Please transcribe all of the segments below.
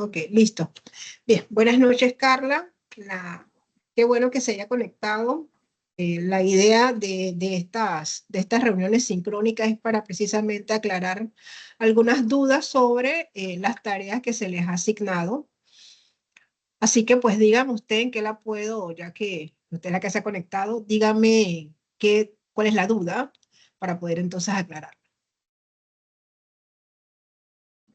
Ok, listo. Bien, buenas noches, Carla. Qué bueno que se haya conectado. La idea de estas reuniones sincrónicas es para precisamente aclarar algunas dudas sobre las tareas que se les ha asignado. Así que pues dígame usted en qué la puedo, ya que usted es la que se ha conectado, dígame cuál es la duda para poder entonces aclarar.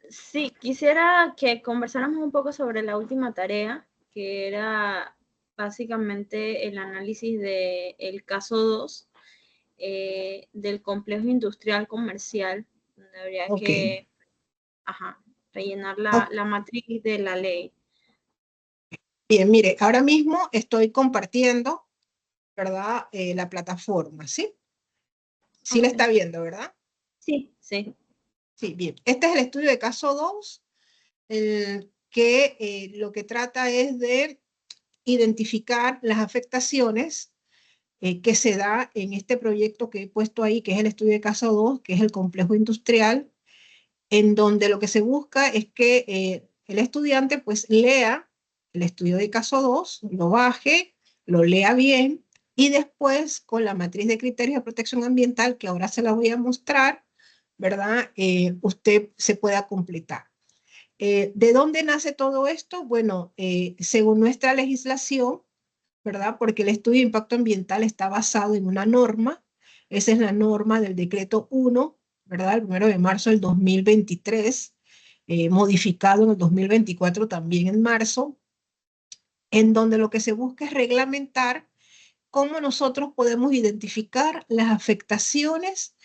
Sí, quisiera que conversáramos un poco sobre la última tarea, que era básicamente el análisis del caso 2 del complejo industrial comercial, donde habría Ok. que rellenar Ok. la matriz de la ley. Bien, mire, ahora mismo estoy compartiendo, ¿verdad? La plataforma, ¿sí? Sí la está Okay. viendo, ¿verdad? Sí, sí. Sí, bien. Este es el estudio de caso 2, que lo que trata es de identificar las afectaciones que se da en este proyecto que he puesto ahí, que es el estudio de caso 2, que es el complejo industrial, en donde lo que se busca es que el estudiante pues lea el estudio de caso 2, lo baje, lo lea bien, y después con la matriz de criterios de protección ambiental, que ahora se la voy a mostrar, ¿verdad? Usted se pueda completar. ¿De dónde nace todo esto? Bueno, según nuestra legislación, ¿verdad? Porque el estudio de impacto ambiental está basado en una norma. Esa es la norma del decreto 1, ¿verdad? El 1 de marzo del 2023, modificado en el 2024 también en marzo, en donde lo que se busca es reglamentar cómo nosotros podemos identificar las afectaciones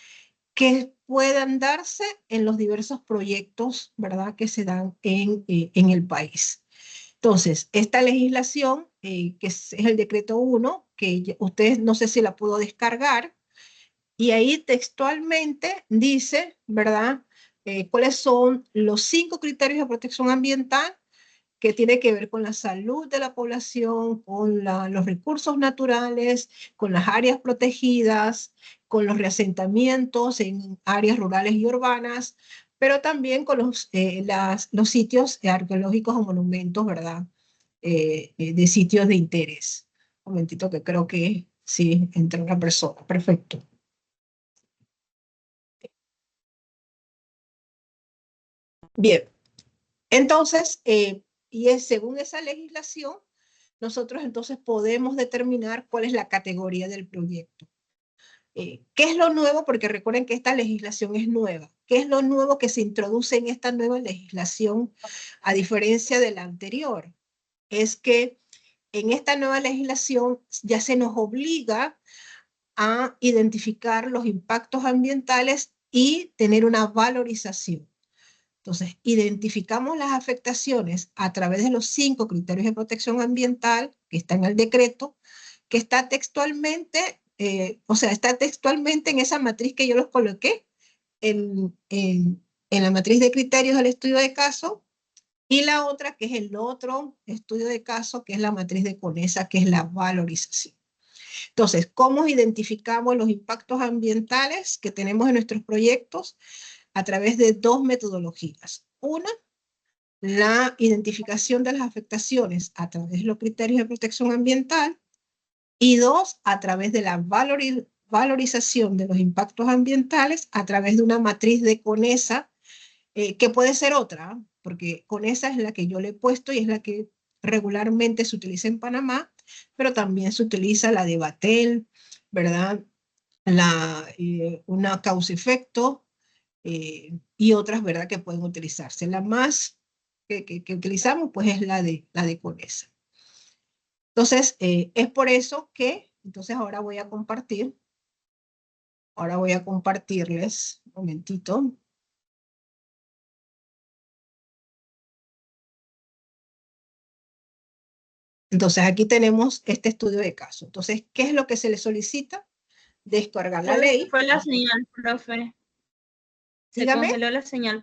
que puedan darse en los diversos proyectos, ¿verdad?, que se dan en el país. Entonces, esta legislación, que es el decreto 1, que ustedes no sé si la pudo descargar, y ahí textualmente dice, ¿verdad?, cuáles son los 5 criterios de protección ambiental que tiene que ver con la salud de la población, con los recursos naturales, con las áreas protegidas, con los reasentamientos en áreas rurales y urbanas, pero también con los sitios arqueológicos o monumentos, ¿verdad? De sitios de interés. Un momentito que creo que sí, entra una persona. Perfecto. Bien, entonces, según esa legislación, nosotros entonces podemos determinar cuál es la categoría del proyecto. ¿Qué es lo nuevo? Porque recuerden que esta legislación es nueva. ¿Qué es lo nuevo que se introduce en esta nueva legislación a diferencia de la anterior? Es que en esta nueva legislación ya se nos obliga a identificar los impactos ambientales y tener una valorización. Entonces, identificamos las afectaciones a través de los 5 criterios de protección ambiental que está en el decreto, que está textualmente, está textualmente en esa matriz que yo los coloqué, en la matriz de criterios del estudio de caso, y la otra que es el otro estudio de caso, que es la matriz de CONESA, que es la valorización. Entonces, ¿cómo identificamos los impactos ambientales que tenemos en nuestros proyectos? A través de 2 metodologías. Una, la identificación de las afectaciones a través de los criterios de protección ambiental, y 2, a través de la valorización de los impactos ambientales a través de una matriz de CONESA, que puede ser otra, porque CONESA es la que yo le he puesto y es la que regularmente se utiliza en Panamá, pero también se utiliza la de Batel, ¿verdad? Una causa-efecto, y otras, ¿verdad?, que pueden utilizarse. La más que utilizamos, pues, es la de CONESA. Entonces, es por eso que, entonces ahora voy a compartirles, un momentito. Entonces, aquí tenemos este estudio de caso. Entonces, ¿qué es lo que se le solicita? Descargar la ley. Fue la señal, profe. Se Dígame, congeló la señal.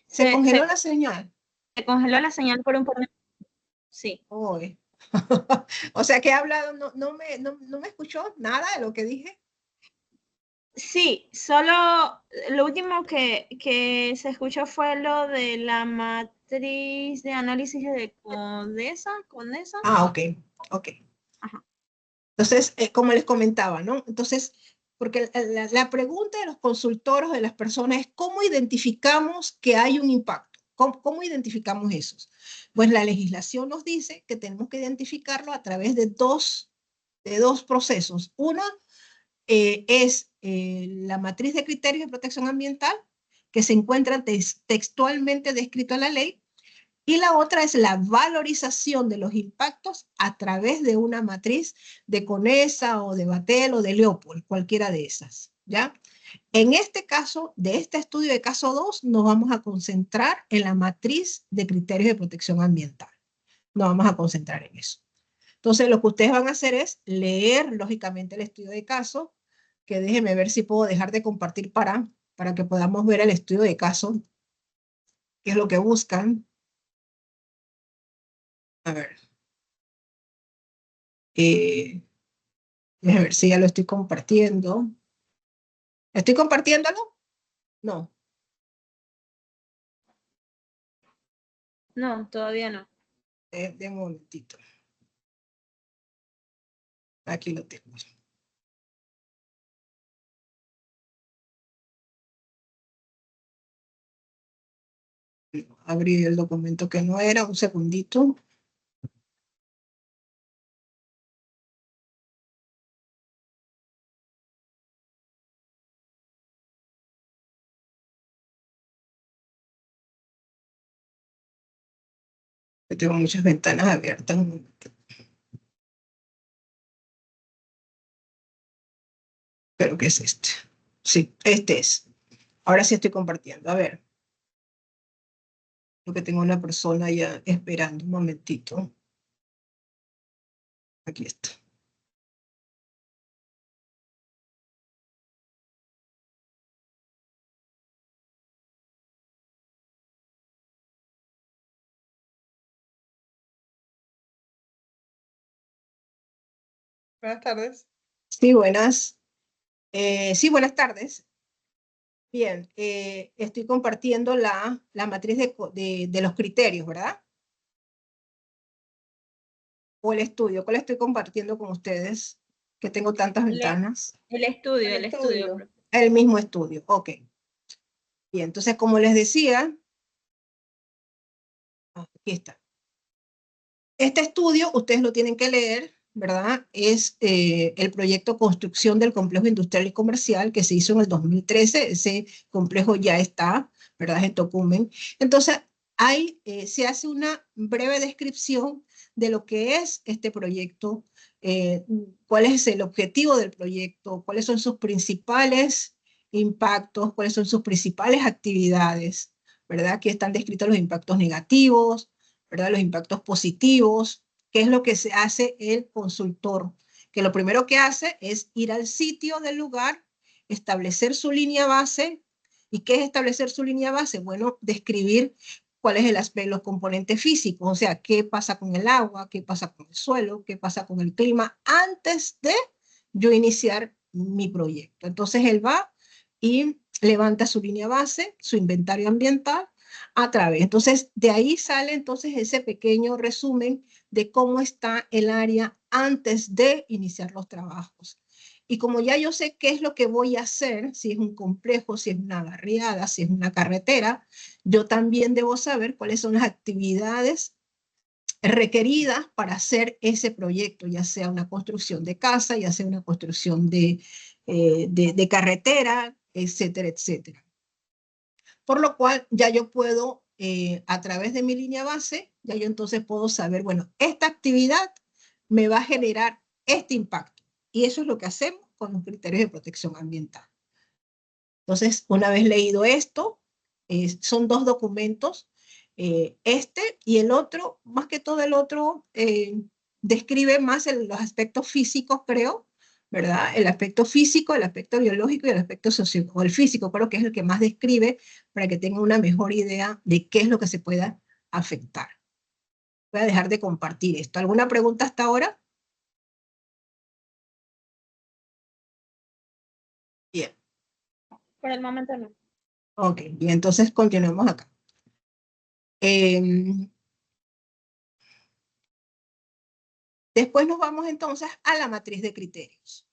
¿se congeló la señal? Se congeló la señal por un par de... Sí. Oh, o sea, que he hablado, no me escuchó nada de lo que dije. Sí, solo lo último que se escuchó fue lo de la matriz de análisis de Conesa. Ah, ok, ok. Ajá. Entonces, como les comentaba, ¿no? Entonces, porque la pregunta de los consultores, de las personas, es ¿cómo identificamos que hay un impacto? ¿Cómo identificamos esos? Pues la legislación nos dice que tenemos que identificarlo a través de dos procesos. Uno es la matriz de criterios de protección ambiental, que se encuentra textualmente descrito en la ley, y la otra es la valorización de los impactos a través de una matriz de Conesa o de Batel o de Leopold, cualquiera de esas, ¿ya? En este caso, de este estudio de caso 2, nos vamos a concentrar en la matriz de criterios de protección ambiental. Nos vamos a concentrar en eso. Entonces, lo que ustedes van a hacer es leer, lógicamente, el estudio de caso, que déjenme ver si puedo dejar de compartir para que podamos ver el estudio de caso, qué es lo que buscan. A ver. Déjenme ver si ya lo estoy compartiendo. ¿Estoy compartiéndolo? No. No, todavía no. De un momentito. Aquí lo tengo. Abrí el documento que no era, un segundito. Que tengo muchas ventanas abiertas. Creo que es este. Sí, este es. Ahora sí estoy compartiendo. A ver. Creo que tengo una persona ya esperando un momentito. Aquí está. Buenas tardes. Sí, buenas. Sí, buenas tardes. Bien, estoy compartiendo la matriz de los criterios, ¿verdad? O el estudio. ¿Cuál estoy compartiendo con ustedes? Que tengo tantas El, ventanas. el estudio, profe. El mismo estudio, ok. Bien, entonces como les decía, aquí está. Este estudio ustedes lo tienen que leer, ¿verdad? Es el proyecto Construcción del Complejo Industrial y Comercial que se hizo en el 2013. Ese complejo ya está, ¿verdad? En Tocumen. Entonces, ahí se hace una breve descripción de lo que es este proyecto, cuál es el objetivo del proyecto, cuáles son sus principales impactos, cuáles son sus principales actividades, ¿verdad? Aquí están descritos los impactos negativos, ¿verdad? Los impactos positivos, qué es lo que se hace el consultor, que lo primero que hace es ir al sitio del lugar, establecer su línea base. ¿Y qué es establecer su línea base? Bueno, describir cuál es el aspecto, los componentes físicos, o sea, qué pasa con el agua, qué pasa con el suelo, qué pasa con el clima, antes de yo iniciar mi proyecto. Entonces él va y levanta su línea base, su inventario ambiental, a través. Entonces, de ahí sale entonces ese pequeño resumen de cómo está el área antes de iniciar los trabajos. Y como ya yo sé qué es lo que voy a hacer, si es un complejo, si es una barriada, si es una carretera, yo también debo saber cuáles son las actividades requeridas para hacer ese proyecto, ya sea una construcción de casa, ya sea una construcción de carretera, etcétera, etcétera. Por lo cual ya yo puedo, a través de mi línea base, ya yo entonces puedo saber, bueno, esta actividad me va a generar este impacto. Y eso es lo que hacemos con los criterios de protección ambiental. Entonces, una vez leído esto, son dos documentos, este y el otro, más que todo el otro, describe más los aspectos físicos, creo, ¿verdad? El aspecto físico, el aspecto biológico y el aspecto socio, o el físico, creo que es el que más describe para que tengan una mejor idea de qué es lo que se pueda afectar. Voy a dejar de compartir esto. ¿Alguna pregunta hasta ahora? Bien. Por el momento no. Ok, bien, entonces continuemos acá. Después nos vamos entonces a la matriz de criterios,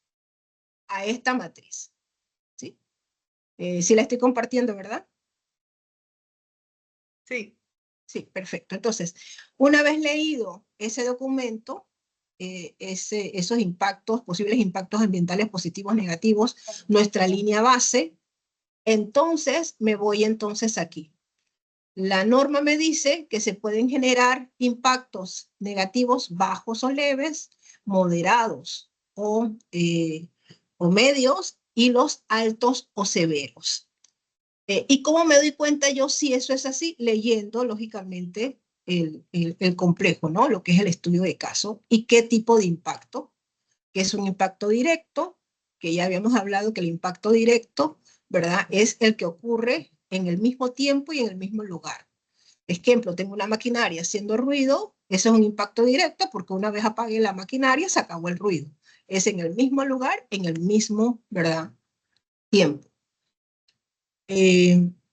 a esta matriz, ¿sí? Sí la estoy compartiendo, ¿verdad? Sí. Sí, perfecto. Entonces, una vez leído ese documento, esos impactos, posibles impactos ambientales positivos, negativos, nuestra línea base, entonces me voy entonces aquí. La norma me dice que se pueden generar impactos negativos bajos o leves, moderados o medios, y los altos o severos. ¿Y cómo me doy cuenta yo si eso es así? Leyendo, lógicamente, el complejo, ¿no? Lo que es el estudio de caso y qué tipo de impacto, que es un impacto directo, que ya habíamos hablado que el impacto directo, ¿verdad? Es el que ocurre en el mismo tiempo y en el mismo lugar. Ejemplo, tengo una maquinaria haciendo ruido, eso es un impacto directo porque una vez apagué la maquinaria se acabó el ruido. Es en el mismo lugar, en el mismo, ¿verdad? Tiempo.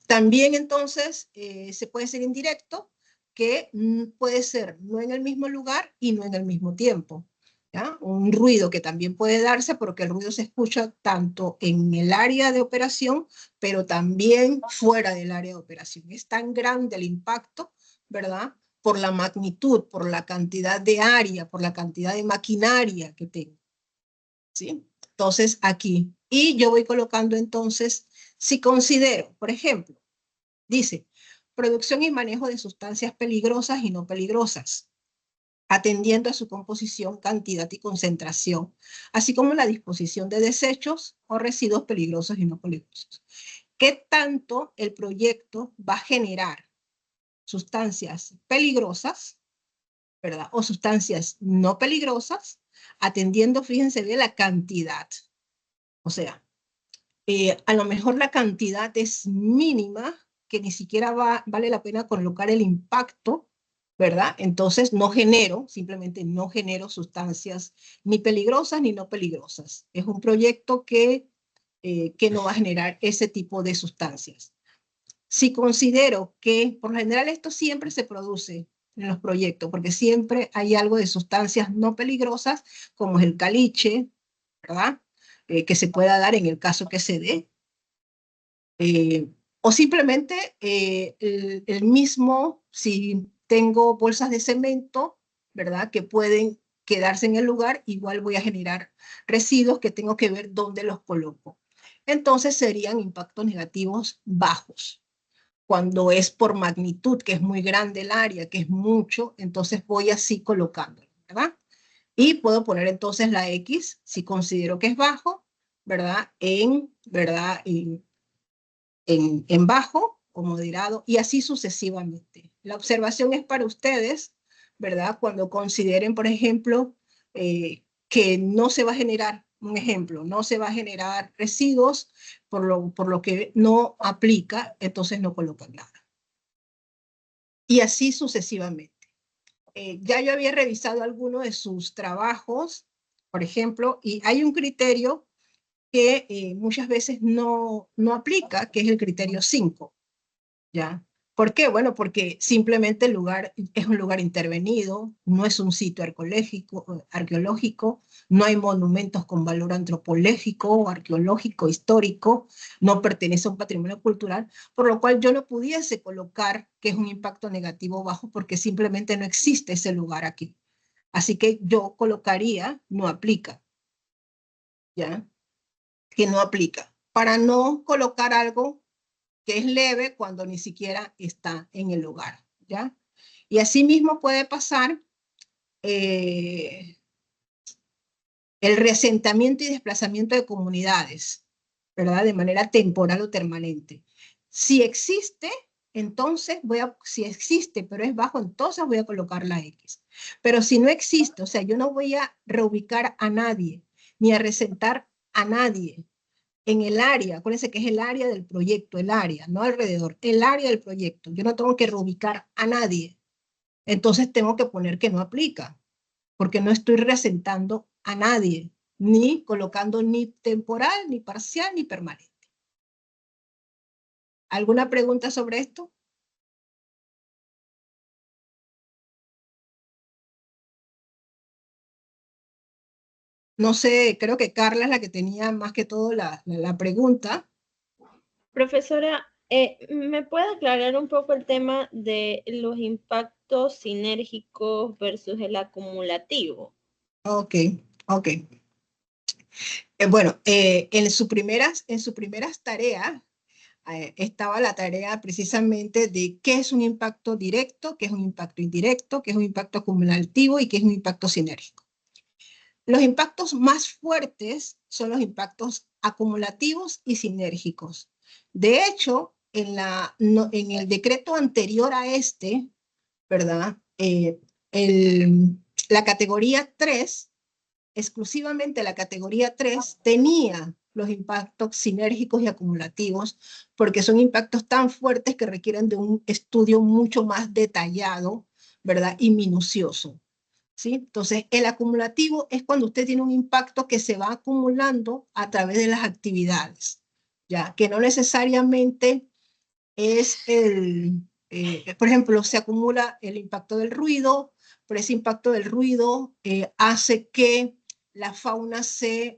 También entonces se puede ser indirecto, que puede ser no en el mismo lugar y no en el mismo tiempo. ¿Ya? Un ruido que también puede darse porque el ruido se escucha tanto en el área de operación, pero también fuera del área de operación. Es tan grande el impacto, ¿verdad? Por la magnitud, por la cantidad de área, por la cantidad de maquinaria que tengo. ¿Sí? Entonces, aquí. Y yo voy colocando entonces, si considero, por ejemplo, dice, producción y manejo de sustancias peligrosas y no peligrosas, atendiendo a su composición, cantidad y concentración, así como la disposición de desechos o residuos peligrosos y no peligrosos. ¿Qué tanto el proyecto va a generar sustancias peligrosas, ¿verdad? O sustancias no peligrosas, atendiendo, fíjense bien, la cantidad. O sea, a lo mejor la cantidad es mínima, que ni siquiera vale la pena colocar el impacto, ¿verdad? Entonces no genero, simplemente no genero sustancias ni peligrosas ni no peligrosas. Es un proyecto que no va a generar ese tipo de sustancias. Si considero que, por lo general, esto siempre se produce en los proyectos, porque siempre hay algo de sustancias no peligrosas, como es el caliche, ¿verdad? Que se pueda dar en el caso que se dé. O simplemente el mismo, si tengo bolsas de cemento, ¿verdad? Que pueden quedarse en el lugar, igual voy a generar residuos que tengo que ver dónde los coloco. Entonces serían impactos negativos bajos. Cuando es por magnitud, que es muy grande el área, que es mucho, entonces voy así colocándolo, ¿verdad? Y puedo poner entonces la X, si considero que es bajo, ¿verdad? ¿verdad? En bajo o moderado, y así sucesivamente. La observación es para ustedes, ¿verdad? Cuando consideren, por ejemplo, que no se va a generar, un ejemplo, no se va a generar residuos, por lo que no aplica, entonces no colocan nada. Y así sucesivamente. Ya yo había revisado algunos de sus trabajos, por ejemplo, y hay un criterio que muchas veces no aplica, que es el criterio 5. ¿Ya? ¿Por qué? Bueno, porque simplemente el lugar es un lugar intervenido, no es un sitio arqueológico, no hay monumentos con valor antropológico, arqueológico, histórico, no pertenece a un patrimonio cultural, por lo cual yo no pudiese colocar que es un impacto negativo bajo porque simplemente no existe ese lugar aquí. Así que yo colocaría no aplica, ¿ya? Que no aplica, para no colocar algo que es leve cuando ni siquiera está en el lugar, ¿ya? Y así mismo puede pasar el reasentamiento y desplazamiento de comunidades, ¿verdad? De manera temporal o permanente. Si existe, entonces si existe, pero es bajo, entonces voy a colocar la X. Pero si no existe, o sea, yo no voy a reubicar a nadie, ni a resentar a nadie, en el área, acuérdense que es el área del proyecto, el área, no alrededor, el área del proyecto. Yo no tengo que reubicar a nadie. Entonces tengo que poner que no aplica, porque no estoy reasentando a nadie, ni colocando ni temporal, ni parcial, ni permanente. ¿Alguna pregunta sobre esto? No sé, creo que Carla es la que tenía más que todo la pregunta. Profesora, ¿me puede aclarar un poco el tema de los impactos sinérgicos versus el acumulativo? Ok, ok. Bueno, en sus primeras tareas estaba la tarea precisamente de qué es un impacto directo, qué es un impacto indirecto, qué es un impacto acumulativo y qué es un impacto sinérgico. Los impactos más fuertes son los impactos acumulativos y sinérgicos. De hecho, en el decreto anterior a este, ¿verdad? La categoría 3, exclusivamente la categoría 3, tenía los impactos sinérgicos y acumulativos, porque son impactos tan fuertes que requieren de un estudio mucho más detallado, ¿verdad? Y minucioso. ¿Sí? Entonces, el acumulativo es cuando usted tiene un impacto que se va acumulando a través de las actividades, ya que no necesariamente es por ejemplo, se acumula el impacto del ruido, pero ese impacto del ruido hace que la fauna se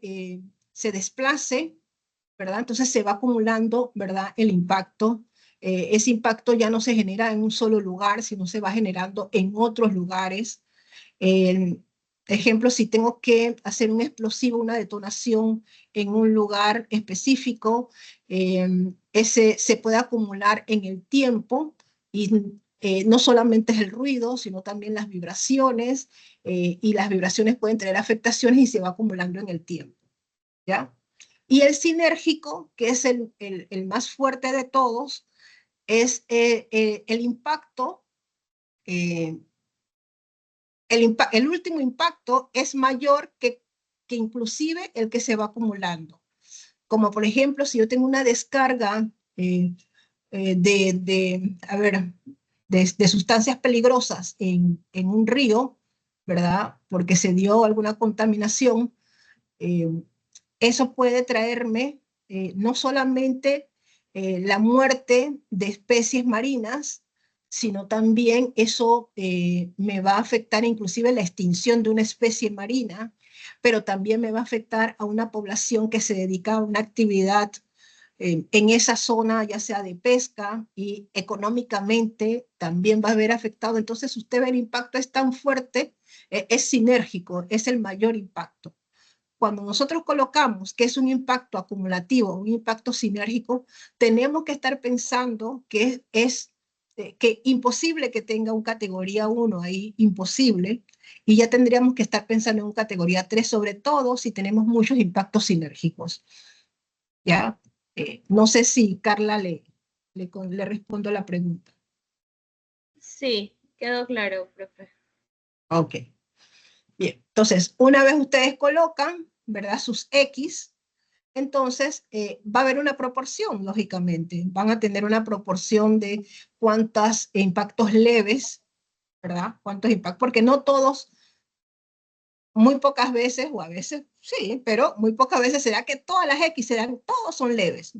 desplace, ¿verdad? Entonces se va acumulando, ¿verdad? El impacto. Ese impacto ya no se genera en un solo lugar, sino se va generando en otros lugares. Ejemplo, si tengo que hacer un explosivo, una detonación en un lugar específico, ese se puede acumular en el tiempo y no solamente es el ruido, sino también las vibraciones, y las vibraciones pueden tener afectaciones y se va acumulando en el tiempo, ¿ya? Y el sinérgico, que es el más fuerte de todos, es el impacto eh, el último impacto es mayor que inclusive el que se va acumulando. Como por ejemplo, si yo tengo una descarga a ver, de sustancias peligrosas en un río, ¿verdad? Porque se dio alguna contaminación, eh, eso puede traerme no solamente la muerte de especies marinas, sino también eso me va a afectar inclusive la extinción de una especie marina, pero también me va a afectar a una población que se dedica a una actividad en esa zona, ya sea de pesca, y económicamente también va a haber afectado. Entonces usted ve el impacto es tan fuerte, es sinérgico, es el mayor impacto. Cuando nosotros colocamos que es un impacto acumulativo, un impacto sinérgico, tenemos que estar pensando que que imposible que tenga un categoría 1 ahí, imposible, y ya tendríamos que estar pensando en un categoría 3, sobre todo si tenemos muchos impactos sinérgicos. ¿Ya? No sé si Carla le respondo a la pregunta. Sí, quedó claro, profe. Ok, bien. Entonces, una vez ustedes colocan, ¿verdad? Sus X, entonces va a haber una proporción, lógicamente. Van a tener una proporción de cuántos impactos leves, ¿verdad? Cuántos impactos, porque no todos, muy pocas veces, o a veces sí, pero muy pocas veces será que todas las X serán, todos son leves,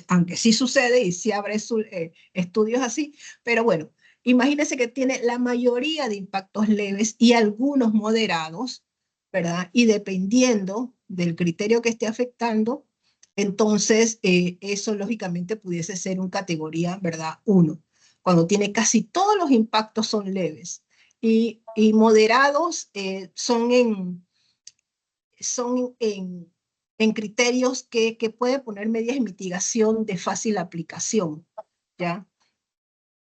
aunque sí sucede y sí habrá estudios así, pero bueno, imagínense que tiene la mayoría de impactos leves y algunos moderados, ¿verdad? Y dependiendo del criterio que esté afectando, entonces eso lógicamente pudiese ser un categoría, ¿verdad? 1, cuando tiene casi todos los impactos son leves y moderados son en criterios que puede poner medidas de mitigación de fácil aplicación, ¿ya?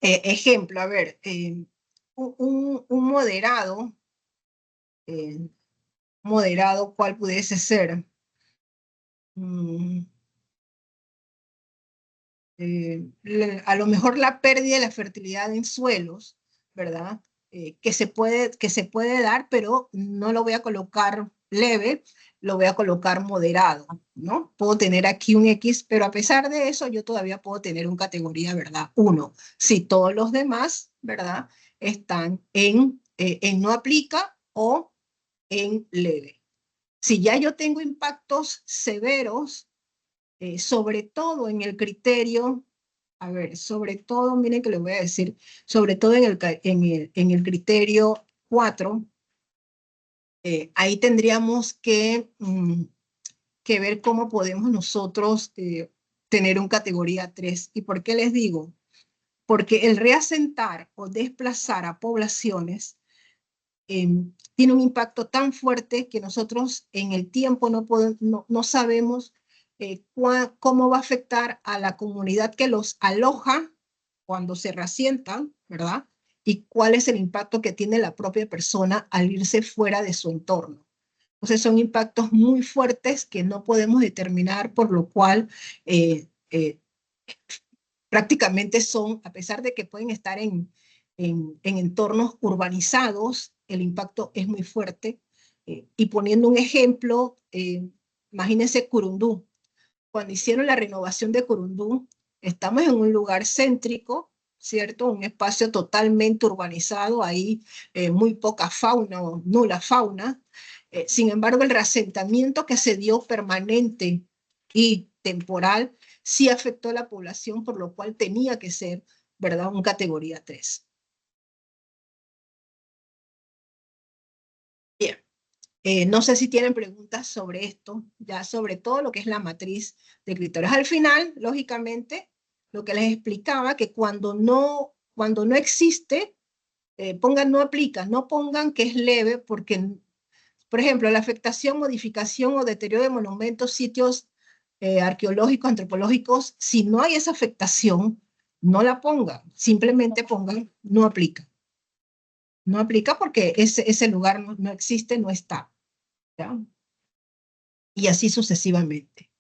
Ejemplo, a ver, un eh, moderado, ¿cuál pudiese ser? Mm, a lo mejor la pérdida de la fertilidad en suelos, ¿verdad? Que se puede dar, pero no lo voy a colocar leve, lo voy a colocar moderado, ¿no? Puedo tener aquí un X, pero a pesar de eso, yo todavía puedo tener un categoría, ¿verdad? 1. Si todos los demás, ¿verdad? Están en no aplica o en leve. Si ya yo tengo impactos severos, sobre todo en el criterio, a ver, sobre todo, miren que les voy a decir, sobre todo en el criterio 4, Ahí tendríamos que ver cómo podemos nosotros tener un categoría 3. ¿Y por qué les digo? Porque el reasentar o desplazar a poblaciones tiene un impacto tan fuerte que nosotros en el tiempo no sabemos cómo va a afectar a la comunidad que los aloja cuando se reasientan, ¿verdad? Y cuál es el impacto que tiene la propia persona al irse fuera de su entorno. Entonces son impactos muy fuertes que no podemos determinar, por lo cual prácticamente son, a pesar de que pueden estar en entornos urbanizados, el impacto es muy fuerte. Y poniendo un ejemplo, imagínense Curundú. Cuando hicieron la renovación de Curundú, estamos en un lugar céntrico, ¿cierto? Un espacio totalmente urbanizado, ahí muy poca fauna o nula fauna. Sin embargo, el reasentamiento que se dio permanente y temporal sí afectó a la población, por lo cual tenía que ser, ¿verdad?, un categoría 3. Bien, no sé si tienen preguntas sobre esto, ya sobre todo lo que es la matriz de criterios. Al final, lógicamente, lo que les explicaba, que cuando no existe, pongan no aplica, no pongan que es leve, porque, por ejemplo, la afectación, modificación o deterioro de monumentos, sitios arqueológicos, antropológicos, si no hay esa afectación, no la pongan, simplemente pongan no aplica. No aplica porque ese lugar no existe, no está, ¿ya? Y así sucesivamente.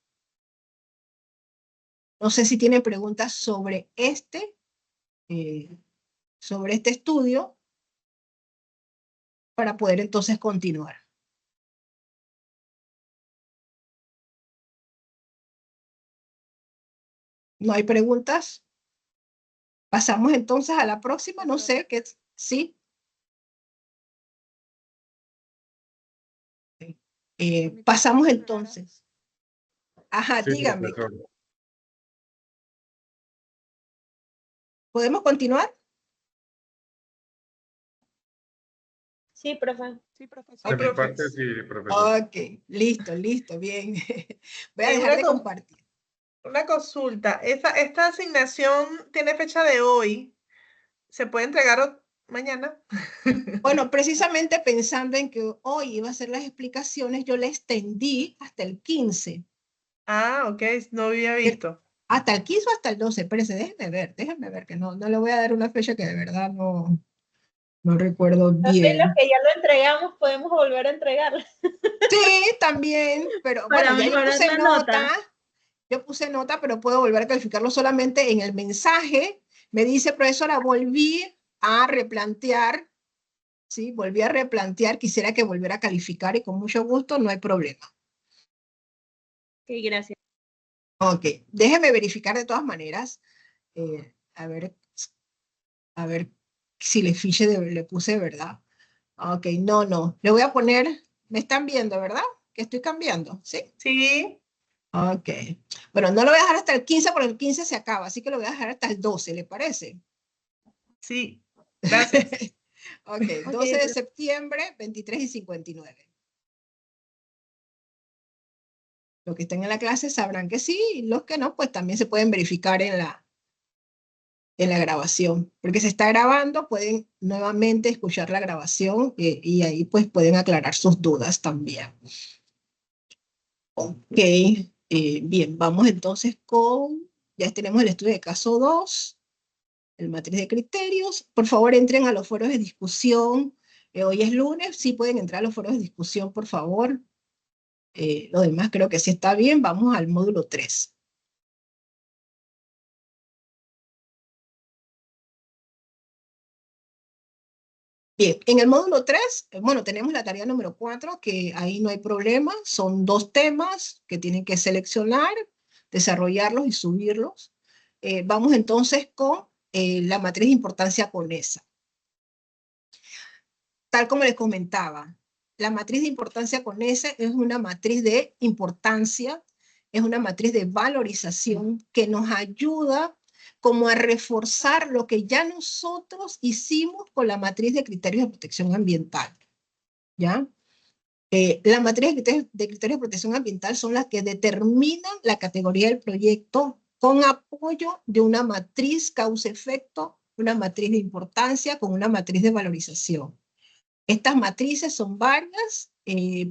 No sé si tienen preguntas sobre este estudio para poder entonces continuar. ¿No hay preguntas? Pasamos entonces a la próxima, no sé, ¿qué? ¿Sí? Pasamos entonces. Ajá, Sí, dígame. profesor. ¿Podemos continuar? Sí, profe. De mi parte, sí, profesor. Ok, listo, bien. Voy a Eh, dejar una, de con- compartir. una consulta. Esta asignación tiene fecha de hoy. ¿Se puede entregar mañana? Bueno, precisamente pensando en que hoy iba a hacer las explicaciones, yo le extendí hasta el 15. Ah, ok, no había visto. Hasta el 15 o hasta el 12, espérese, déjenme ver, que no le voy a dar una fecha que de verdad no recuerdo También los bien. que ya lo entregamos podemos volver a entregarlo Sí, también, pero bueno, para ya mejorar la nota. yo puse nota, pero puedo volver a calificarlo solamente en el mensaje. Me dice, profesora, volví a replantear, ¿sí? Volví a replantear, quisiera que volviera a calificar y con mucho gusto, no hay problema. Ok, gracias. Ok, déjeme verificar de todas maneras, a ver si le fiche, le puse verdad. Ok, no, le voy a poner, me están viendo, ¿verdad? Que estoy cambiando, ¿sí? Sí, Ok, bueno, no lo voy a dejar hasta el 15 porque el 15 se acaba, así que lo voy a dejar hasta el 12, ¿le parece? sí. Gracias. Ok, Ok, 12 de profe. septiembre, 23:59. Los que estén en la clase sabrán que sí, y los que no, pues también se pueden verificar en la grabación, porque se está grabando, pueden nuevamente escuchar la grabación y ahí pues pueden aclarar sus dudas también. Ok, bien, vamos entonces ya tenemos el estudio de caso 2, el matriz de criterios. Por favor, entren a los foros de discusión. Hoy es lunes, sí pueden entrar a los foros de discusión, por favor. Lo demás creo que sí está bien. Vamos al módulo 3. Bien, en el módulo 3, bueno, tenemos la tarea número 4, que ahí no hay problema. Son 2 temas que tienen que seleccionar, desarrollarlos y subirlos. Vamos entonces con la matriz de importancia conesa. Tal como les comentaba, la matriz de importancia conesa es una matriz de importancia, es una matriz de valorización que nos ayuda como a reforzar lo que ya nosotros hicimos con la matriz de criterios de protección ambiental, ¿ya? Las matrices de criterios de protección ambiental son las que determinan la categoría del proyecto con apoyo de una matriz causa-efecto, una matriz de importancia con una matriz de valorización. Estas matrices son varias,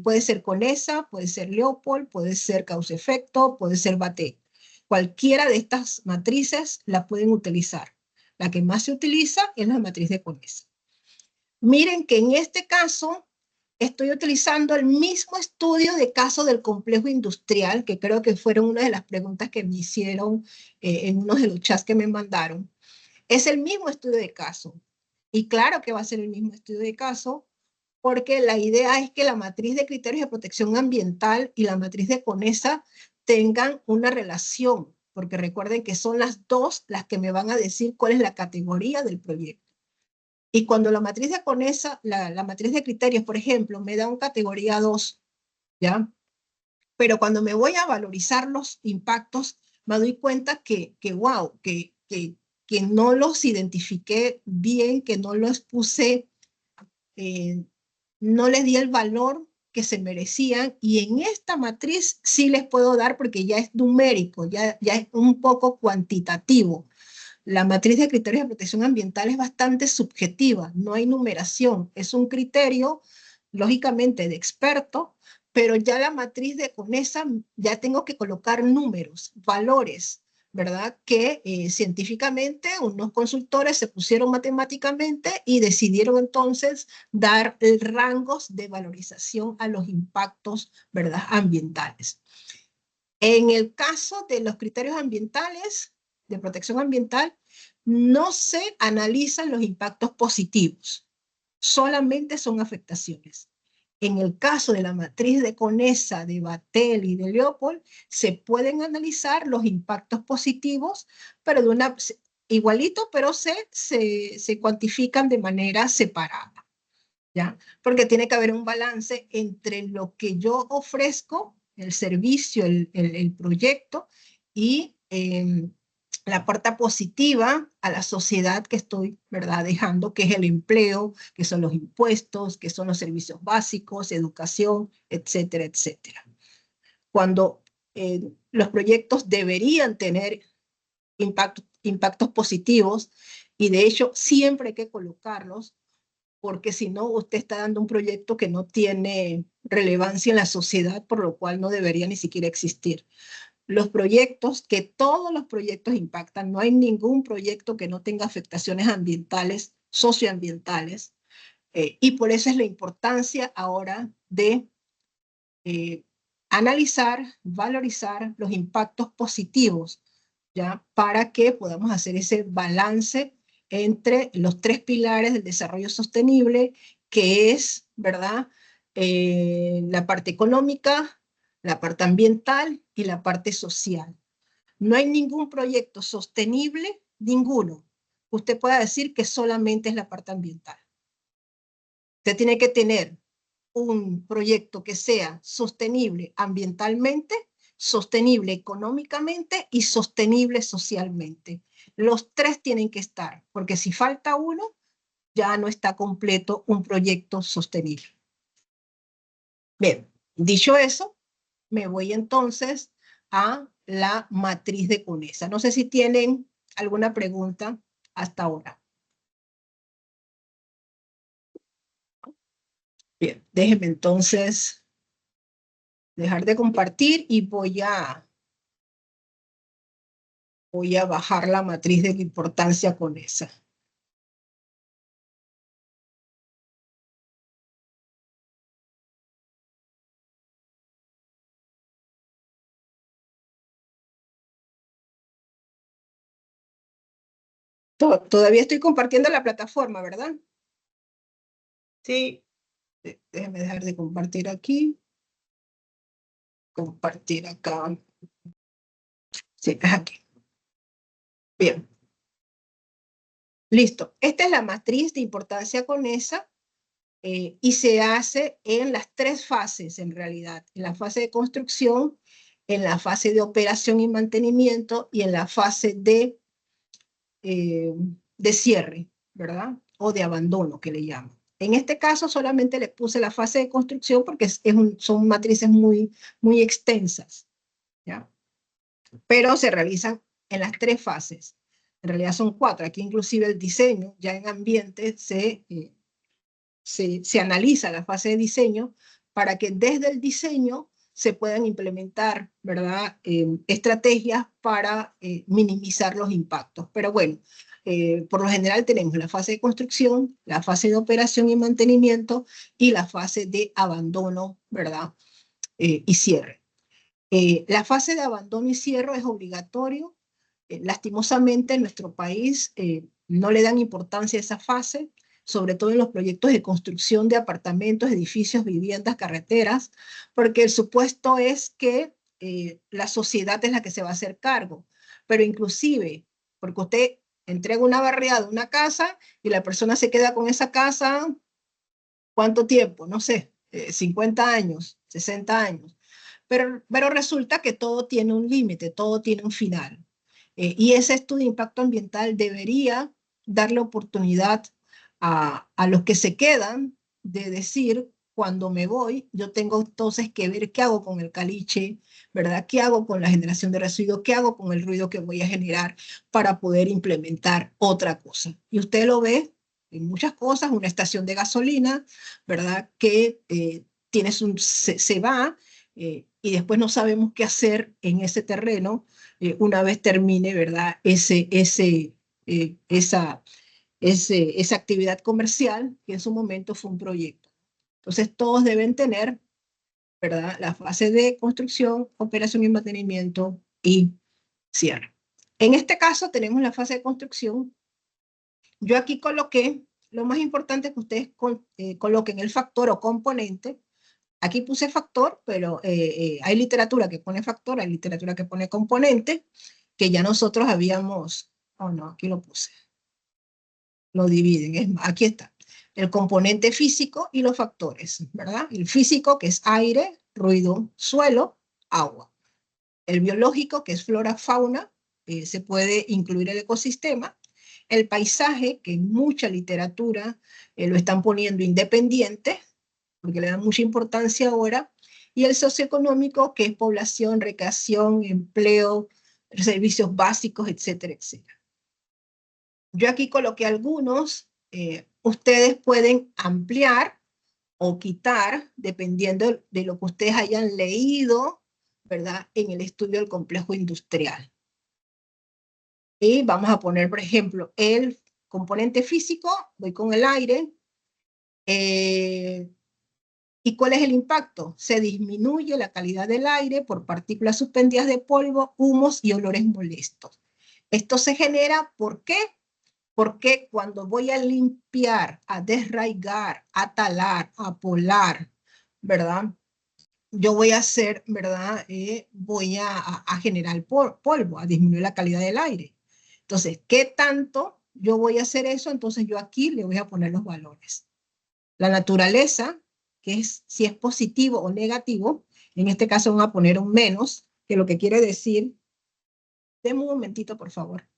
puede ser CONESA, puede ser Leopold, puede ser causa-efecto, puede ser BATE. Cualquiera de estas matrices la pueden utilizar. La que más se utiliza es la matriz de CONESA. Miren que en este caso estoy utilizando el mismo estudio de caso del complejo industrial, que creo que fueron una de las preguntas que me hicieron en uno de los chats que me mandaron. Es el mismo estudio de caso. Y claro que va a ser el mismo estudio de caso, porque la idea es que la matriz de criterios de protección ambiental y la matriz de CONESA tengan una relación, porque recuerden que son las dos las que me van a decir cuál es la categoría del proyecto. Y cuando la matriz de CONESA, la matriz de criterios, por ejemplo, me da un categoría 2, ¿ya? Pero cuando me voy a valorizar los impactos, me doy cuenta que no los identifiqué bien, que no los puse, no les di el valor que se merecían, y en esta matriz sí les puedo dar porque ya es numérico, ya es un poco cuantitativo. La matriz de criterios de protección ambiental es bastante subjetiva, no hay numeración, es un criterio, lógicamente, de experto, pero ya la matriz de CONESA ya tengo que colocar números, valores, ¿verdad? Que científicamente unos consultores se pusieron matemáticamente y decidieron entonces dar rangos de valorización a los impactos, ¿verdad? Ambientales. En el caso de los criterios ambientales, de protección ambiental, no se analizan los impactos positivos, solamente son afectaciones. En el caso de la matriz de CONESA, de Battelle y de Leopold, se pueden analizar los impactos positivos, pero de una, igualito, pero se cuantifican de manera separada, ¿ya? Porque tiene que haber un balance entre lo que yo ofrezco, el servicio, el proyecto, y la parte positiva a la sociedad que estoy, ¿verdad?, dejando, que es el empleo, que son los impuestos, que son los servicios básicos, educación, etcétera, etcétera. Cuando los proyectos deberían tener impactos positivos, y de hecho siempre hay que colocarlos, porque si no, usted está dando un proyecto que no tiene relevancia en la sociedad, por lo cual no debería ni siquiera existir. Los proyectos, que todos los proyectos impactan, no hay ningún proyecto que no tenga afectaciones ambientales, socioambientales, y por eso es la importancia ahora de analizar, valorizar los impactos positivos, ¿ya? Para que podamos hacer ese balance entre los tres pilares del desarrollo sostenible, que es, ¿verdad?, la parte económica, la parte ambiental y la parte social. No hay ningún proyecto sostenible, ninguno. Usted puede decir que solamente es la parte ambiental. Usted tiene que tener un proyecto que sea sostenible ambientalmente, sostenible económicamente y sostenible socialmente. Los tres tienen que estar, porque si falta uno, ya no está completo un proyecto sostenible. Bien, dicho eso, me voy entonces a la matriz de CONESA. No sé si tienen alguna pregunta hasta ahora. Bien, déjenme entonces dejar de compartir y voy a bajar la matriz de la importancia CONESA. Todavía estoy compartiendo la plataforma, ¿verdad? Sí. Déjenme dejar de compartir aquí. Compartir acá. Sí, es aquí. Bien. Listo. Esta es la matriz de importancia CONESA y se hace en las tres fases, en realidad. En la fase de construcción, en la fase de operación y mantenimiento y en la fase de cierre, ¿verdad? O de abandono, que le llaman. En este caso solamente le puse la fase de construcción porque son matrices muy extensas, ¿ya? Pero se realizan en las 3 fases. En realidad son 4. Aquí inclusive el diseño, ya en ambiente, se analiza la fase de diseño para que desde el diseño se puedan implementar, ¿verdad? Estrategias para minimizar los impactos. Pero bueno, por lo general tenemos la fase de construcción, la fase de operación y mantenimiento y la fase de abandono, ¿verdad? Y cierre. La fase de abandono y cierre es obligatorio. Lastimosamente en nuestro país no le dan importancia a esa fase, sobre todo en los proyectos de construcción de apartamentos, edificios, viviendas, carreteras, porque el supuesto es que la sociedad es la que se va a hacer cargo, pero inclusive, porque usted entrega una barriada, una casa, y la persona se queda con esa casa, ¿cuánto tiempo? No sé, 50 años, 60 años. Pero resulta que todo tiene un límite, todo tiene un final. Y ese estudio de impacto ambiental debería darle oportunidad a los que se quedan de decir, cuando me voy, yo tengo entonces que ver qué hago con el caliche, ¿verdad? ¿Qué hago con la generación de residuos? ¿Qué hago con el ruido que voy a generar para poder implementar otra cosa? Y usted lo ve en muchas cosas, una estación de gasolina, ¿verdad? Que se va y después no sabemos qué hacer en ese terreno una vez termine, ¿verdad? Esa actividad comercial que en su momento fue un proyecto. Entonces todos deben tener, ¿verdad? La fase de construcción, operación y mantenimiento y cierre. En este caso tenemos la fase de construcción. Yo aquí coloqué, lo más importante es que ustedes coloquen el factor o componente. Aquí puse factor, pero hay literatura que pone factor, hay literatura que pone componente, que ya nosotros habíamos, oh no, aquí lo puse, lo dividen, aquí está, el componente físico y los factores, ¿verdad? El físico, que es aire, ruido, suelo, agua. El biológico, que es flora, fauna, se puede incluir el ecosistema. El paisaje, que en mucha literatura lo están poniendo independiente, porque le dan mucha importancia ahora, y el socioeconómico, que es población, recreación, empleo, servicios básicos, etcétera, etcétera. Yo aquí coloqué algunos, ustedes pueden ampliar o quitar, dependiendo de lo que ustedes hayan leído, ¿verdad? En el estudio del complejo industrial. Y vamos a poner, por ejemplo, el componente físico, voy con el aire, ¿y cuál es el impacto? Se disminuye la calidad del aire por partículas suspendidas de polvo, humos y olores molestos. Esto se genera, ¿por qué? Porque cuando voy a limpiar, a desraigar, a talar, a polar, ¿verdad? Yo voy a hacer, ¿verdad? Voy a generar polvo, a disminuir la calidad del aire. Entonces, ¿qué tanto yo voy a hacer eso? Entonces yo aquí le voy a poner los valores. La naturaleza, que es si es positivo o negativo, en este caso vamos a poner un menos, que lo que quiere decir, denme un momentito, por favor.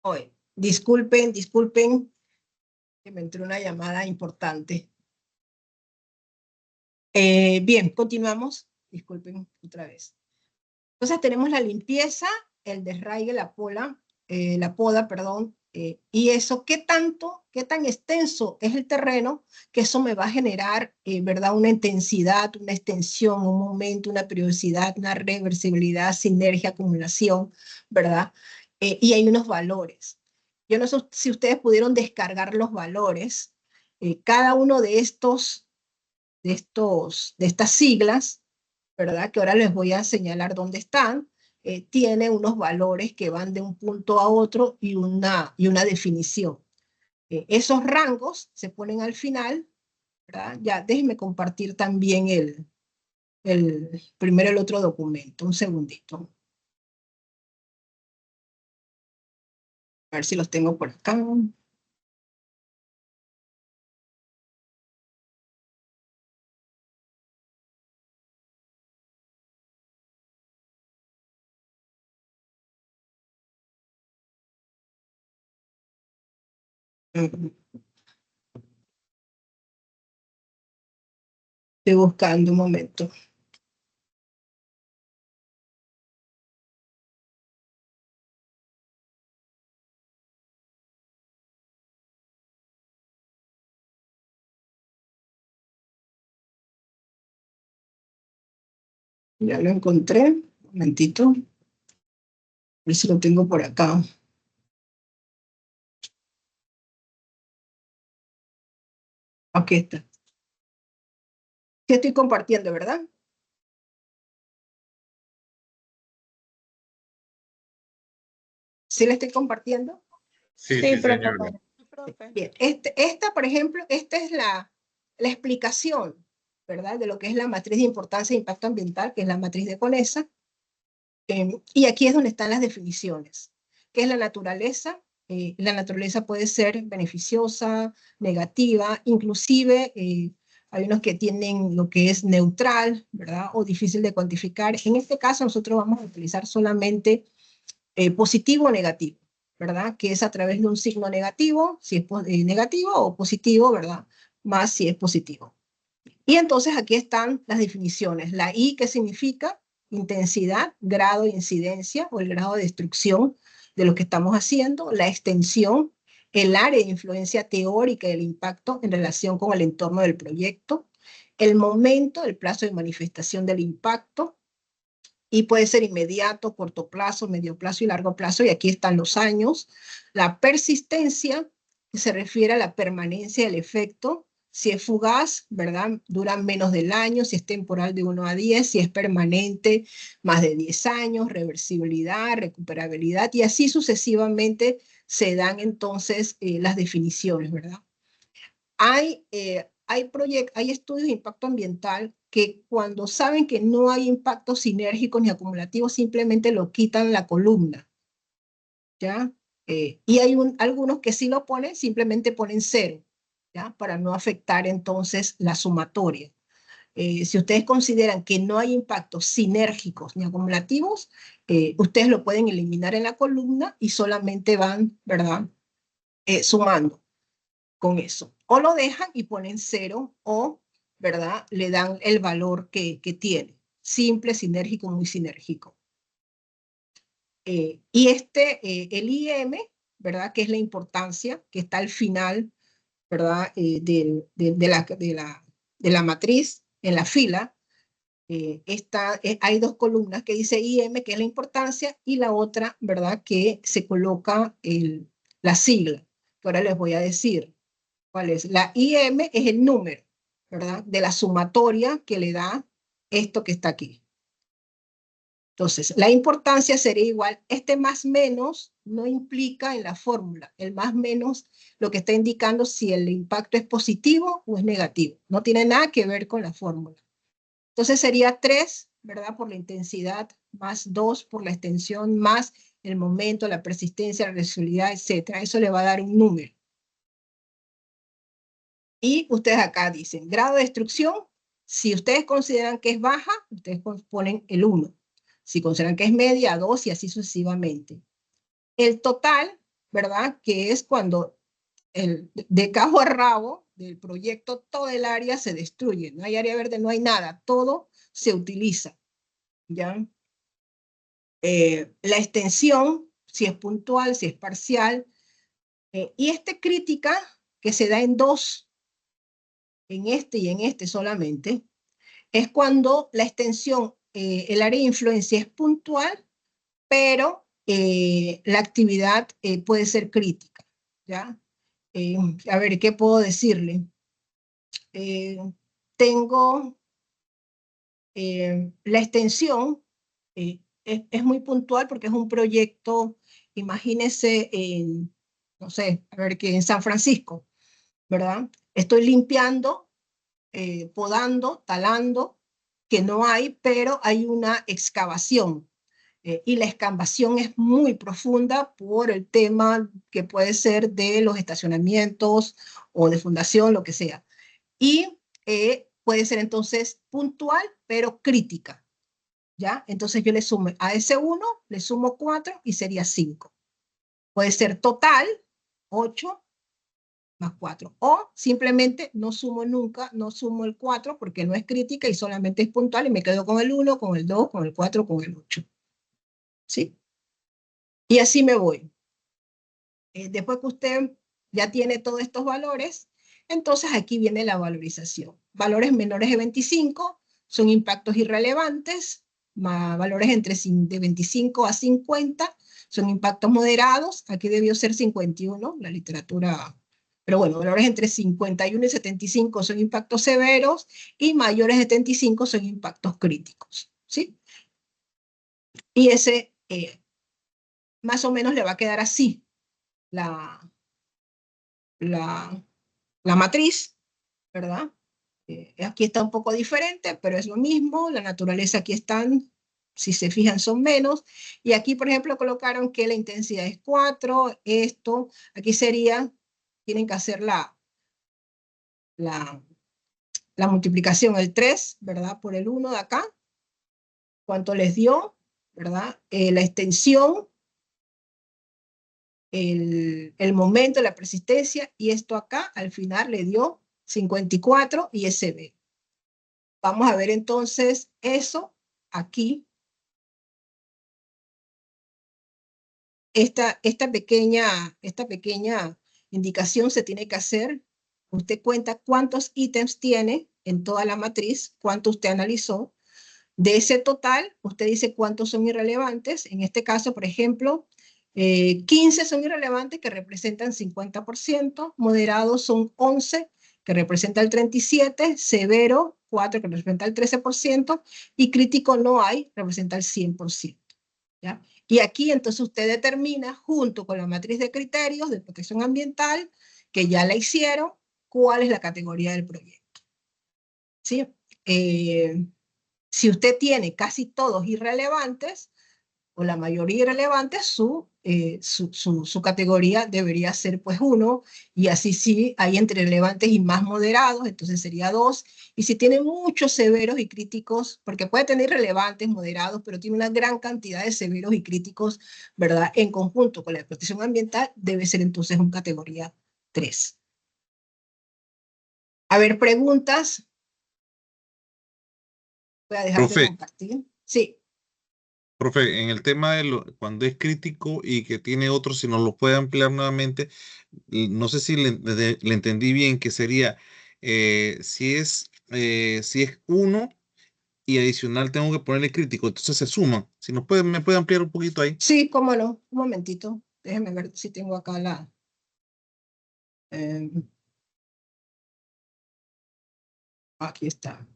Oye, disculpen, que me entró una llamada importante. Bien, continuamos. Disculpen otra vez. Entonces tenemos la limpieza, el desraigue, la poda, perdón, y eso, ¿qué tan extenso es el terreno? Que eso me va a generar, ¿verdad? Una intensidad, una extensión, un momento, una periodicidad, una reversibilidad, sinergia, acumulación, ¿verdad? Y hay unos valores. Yo no sé si ustedes pudieron descargar los valores. Cada uno de estas siglas, ¿verdad? Que ahora les voy a señalar dónde están, tiene unos valores que van de un punto a otro y una definición. Esos rangos se ponen al final, ¿verdad? Ya, déjenme compartir también primero el otro documento, un segundito. A ver si los tengo por acá. Estoy buscando un momento. Ya lo encontré. Un momentito. A ver si lo tengo por acá. Aquí está. Sí estoy compartiendo, ¿verdad? ¿Sí le estoy compartiendo? Sí, señora. Bien, por ejemplo, esta es la explicación, ¿verdad? De lo que es la matriz de importancia e impacto ambiental, que es la matriz de Conesa. Y aquí es donde están las definiciones. ¿Qué es la naturaleza? La naturaleza puede ser beneficiosa, negativa, inclusive hay unos que tienen lo que es neutral, ¿verdad? O difícil de cuantificar. En este caso nosotros vamos a utilizar solamente positivo o negativo, ¿verdad? Que es a través de un signo negativo, si es negativo, o positivo, ¿verdad? Más si es positivo. Y entonces aquí están las definiciones. La I, que significa intensidad, grado de incidencia o el grado de destrucción de lo que estamos haciendo. La extensión, el área de influencia teórica del impacto en relación con el entorno del proyecto. El momento, el plazo de manifestación del impacto. Y puede ser inmediato, corto plazo, medio plazo y largo plazo. Y aquí están los años. La persistencia, que se refiere a la permanencia del efecto. Si es fugaz, ¿verdad? Dura menos del año. Si es temporal, de 1 a 10. Si es permanente, más de 10 años. Reversibilidad, recuperabilidad. Y así sucesivamente se dan entonces las definiciones, ¿verdad? Hay estudios de impacto ambiental que cuando saben que no hay impactos sinérgicos ni acumulativos, simplemente lo quitan la columna, ¿ya? Y hay algunos que sí lo ponen, simplemente ponen 0, ¿ya? Para no afectar entonces la sumatoria. Si ustedes consideran que no hay impactos sinérgicos ni acumulativos, ustedes lo pueden eliminar en la columna y solamente van, ¿verdad? Sumando con eso. O lo dejan y ponen 0 o, ¿verdad? Le dan el valor que tiene. Simple, sinérgico, muy sinérgico. Y el IM, ¿verdad? Que es la importancia que está al final, ¿verdad? De la matriz, en la fila. Hay 2 columnas que dice IM, que es la importancia, y la otra, ¿verdad? Que se coloca la sigla, que ahora les voy a decir. ¿Cuál es? La IM es el número, ¿verdad? De la sumatoria que le da esto que está aquí. Entonces, la importancia sería igual. Este más menos no implica en la fórmula. El más menos lo que está indicando si el impacto es positivo o es negativo. No tiene nada que ver con la fórmula. Entonces sería 3, ¿verdad? Por la intensidad, más 2 por la extensión, más el momento, la persistencia, la reversibilidad, etc. Eso le va a dar un número. Y ustedes acá dicen, grado de destrucción, si ustedes consideran que es baja, ustedes ponen el 1. Si consideran que es media, 2 y así sucesivamente. El total, ¿verdad? Que es cuando de cabo a rabo del proyecto, todo el área se destruye. No hay área verde, no hay nada. Todo se utiliza, ¿ya? La extensión, si es puntual, si es parcial. Y esta crítica, que se da en dos, en este y en este solamente, es cuando la extensión, el área de influencia es puntual, pero la actividad puede ser crítica, ¿ya? A ver, ¿qué puedo decirle? Tengo la extensión, es muy puntual porque es un proyecto, imagínese, no sé, a ver, que en San Francisco, ¿verdad? Estoy limpiando, podando, talando, que no hay, pero hay una excavación. Y la excavación es muy profunda por el tema que puede ser de los estacionamientos o de fundación, lo que sea. Y puede ser entonces puntual, pero crítica, ¿ya? Entonces yo le sumo a ese 1, le sumo 4 y sería 5. Puede ser total, 8 más 4. O simplemente no sumo nunca, no sumo el 4 porque no es crítica y solamente es puntual y me quedo con el 1, con el 2, con el 4, con el 8. ¿Sí? Y así me voy. Después que usted ya tiene todos estos valores, entonces aquí viene la valorización. Valores menores de 25 son impactos irrelevantes, valores entre de 25 a 50 son impactos moderados, aquí debió ser 51, la literatura, pero bueno, valores entre 51 y 75 son impactos severos y mayores de 75 son impactos críticos, ¿sí? Y ese más o menos le va a quedar así la matriz, ¿verdad? Aquí está un poco diferente, pero es lo mismo. La naturaleza aquí están, si se fijan, son menos. Y aquí, por ejemplo, colocaron que la intensidad es 4. Esto, aquí sería, tienen que hacer la multiplicación, el 3, ¿verdad? Por el 1 de acá. ¿Cuánto les dio? ¿Verdad? La extensión, el momento, la persistencia, y esto acá al final le dio 54 y SB. Vamos a ver entonces eso aquí. Esta pequeña indicación se tiene que hacer. Usted cuenta cuántos ítems tiene en toda la matriz, cuánto usted analizó. De ese total, usted dice cuántos son irrelevantes. En este caso, por ejemplo, 15 son irrelevantes, que representan 50%, moderados son 11, que representa el 37%, severo 4, que representa el 13%, y crítico no hay, representa el 100%. ¿Ya? Y aquí entonces usted determina, junto con la matriz de criterios de protección ambiental, que ya la hicieron, cuál es la categoría del proyecto. ¿Sí? Si usted tiene casi todos irrelevantes, o la mayoría irrelevantes, su categoría debería ser pues 1, y así sí hay entre relevantes y más moderados, entonces sería 2, y si tiene muchos severos y críticos, porque puede tener relevantes, moderados, pero tiene una gran cantidad de severos y críticos, ¿verdad? En conjunto con la protección ambiental, debe ser entonces una categoría 3. A ver, preguntas. Voy a dejar de compartir. Sí. Profe, en el tema de cuando es crítico y que tiene otro, si nos lo puede ampliar nuevamente, no sé si le entendí bien, que sería, si es 1 y adicional tengo que ponerle crítico, entonces se suman. Si me puede ampliar un poquito ahí. Sí, cómo no. Un momentito. Déjenme ver si tengo acá la... aquí está.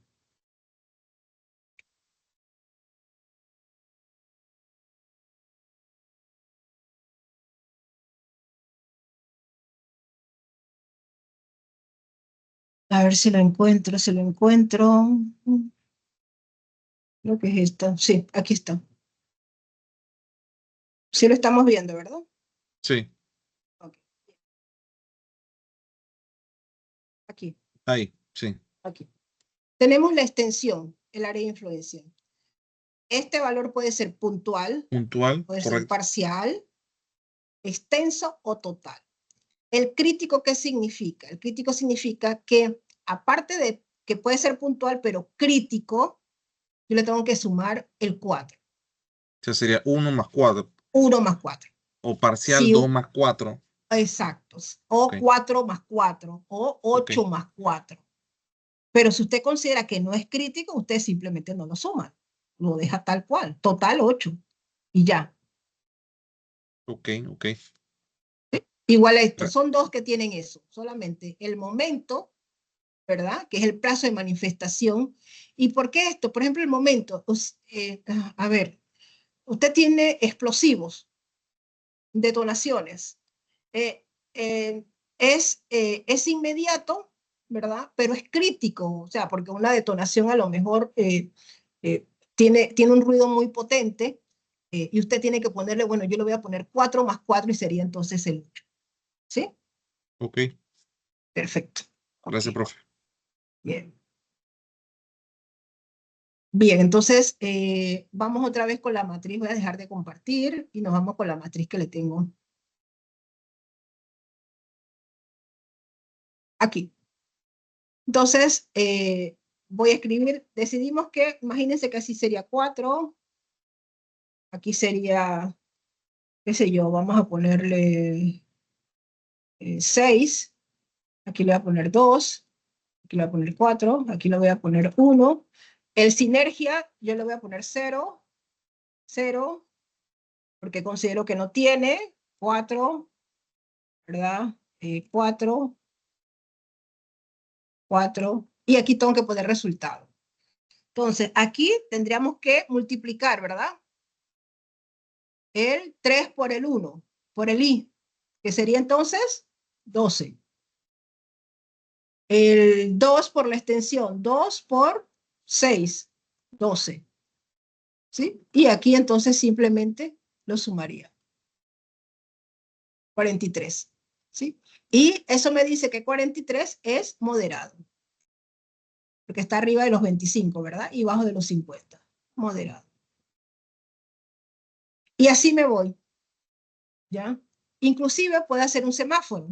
A ver si lo encuentro, Creo que es esta. Sí, aquí está. Sí lo estamos viendo, ¿verdad? Sí. Okay. Aquí. Ahí, sí. Aquí. Tenemos la extensión, el área de influencia. Este valor puede ser puntual, Puntual, puede ser correcto. parcial, extenso o total. ¿El crítico qué significa? El crítico significa que, aparte de que puede ser puntual, pero crítico, yo le tengo que sumar el 4. O sea, sería 1 más 4. 1 más 4. O parcial Sí, 2 más 4. exacto. O Ok. 4 más 4. O 8 Ok. más 4. Pero si usted considera que no es crítico, usted simplemente no lo suma. Lo deja tal cual. Total 8. Y ya. Ok, ok. Igual a esto. Re- Son dos que tienen eso. Solamente el momento, ¿verdad? Que es el plazo de manifestación. ¿Y por qué esto? Por ejemplo, el momento. A ver, usted tiene explosivos, detonaciones. Eh, eh, es inmediato, ¿verdad? Pero es crítico, o sea, porque una detonación a lo mejor eh, tiene un ruido muy potente y usted tiene que ponerle, bueno, yo le voy a poner 4 más 4 y sería entonces el 8. ¿Sí? Ok. Perfecto. Gracias, Ok, profe. bien. Bien, entonces vamos otra vez con la matriz. Voy a dejar de compartir y nos vamos con la matriz que le tengo aquí. Entonces, voy a escribir, decidimos que, imagínense que así sería 4, aquí sería, qué sé yo, vamos a ponerle 6, aquí le voy a poner 2, aquí le voy a poner 4, aquí le voy a poner 1. El sinergia, yo le voy a poner 0, 0, porque considero que no tiene, 4, ¿verdad? 4, 4, y aquí tengo que poner resultado. Entonces, aquí tendríamos que multiplicar, ¿verdad? El 3 por el 1, por el i, que sería entonces 12. El 2 por la extensión, 2 por 6, 12. ¿Sí? Y aquí entonces simplemente lo sumaría. 43. ¿Sí? Y eso me dice que 43 es moderado. Porque está arriba de los 25, ¿verdad? Y bajo de los 50. Moderado. Y así me voy. ¿Ya? Inclusive puede hacer un semáforo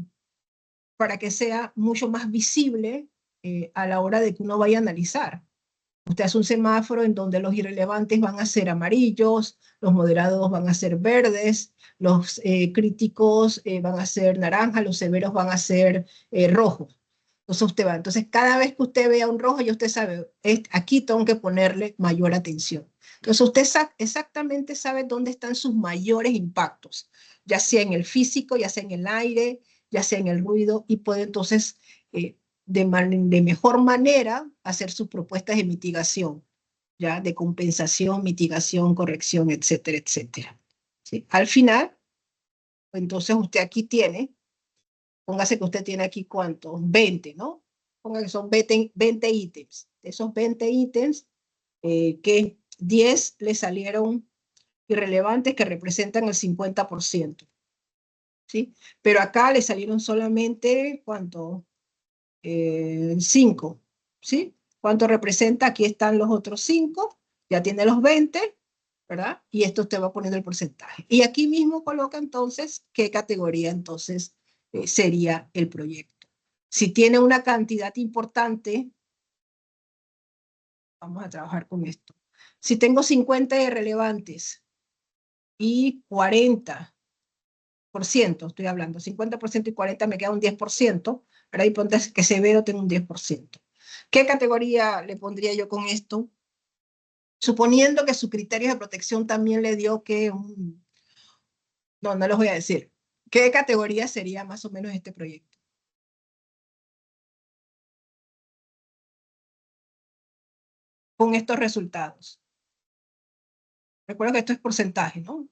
para que sea mucho más visible a la hora de que uno vaya a analizar. Usted hace un semáforo en donde los irrelevantes van a ser amarillos, los moderados van a ser verdes, los críticos van a ser naranjas, los severos van a ser rojos. Entonces usted va. Entonces cada vez que usted vea un rojo, ya usted sabe, aquí tengo que ponerle mayor atención. Entonces usted exactamente sabe dónde están sus mayores impactos, ya sea en el físico, ya sea en el aire, ya sea en el ruido, y puede entonces de mejor manera hacer sus propuestas de mitigación, ¿ya? De compensación, mitigación, corrección, etcétera, etcétera. ¿Sí? Al final, entonces usted aquí tiene, póngase que usted tiene aquí ¿cuántos? 20, ¿no? Ponga que son 20 ítems. De esos 20 ítems, que 10 le salieron irrelevantes que representan el 50%. ¿Sí? Pero acá le salieron solamente, ¿cuánto? 5, ¿sí? ¿Cuánto representa? Aquí están los otros 5, ya tiene los 20, ¿verdad? Y esto te va poniendo el porcentaje. Y aquí mismo coloca entonces qué categoría entonces sería el proyecto. Si tiene una cantidad importante, vamos a trabajar con esto. Si tengo 50 irrelevantes y 40%, estoy hablando, 50% y 40 me queda un 10%, ¿verdad? Y ponte que severo tengo un 10%. ¿Qué categoría le pondría yo con esto? Suponiendo que su criterio de protección también le dio que no, no les voy a decir. ¿Qué categoría sería más o menos este proyecto? Con estos resultados. Recuerda que esto es porcentaje, ¿no?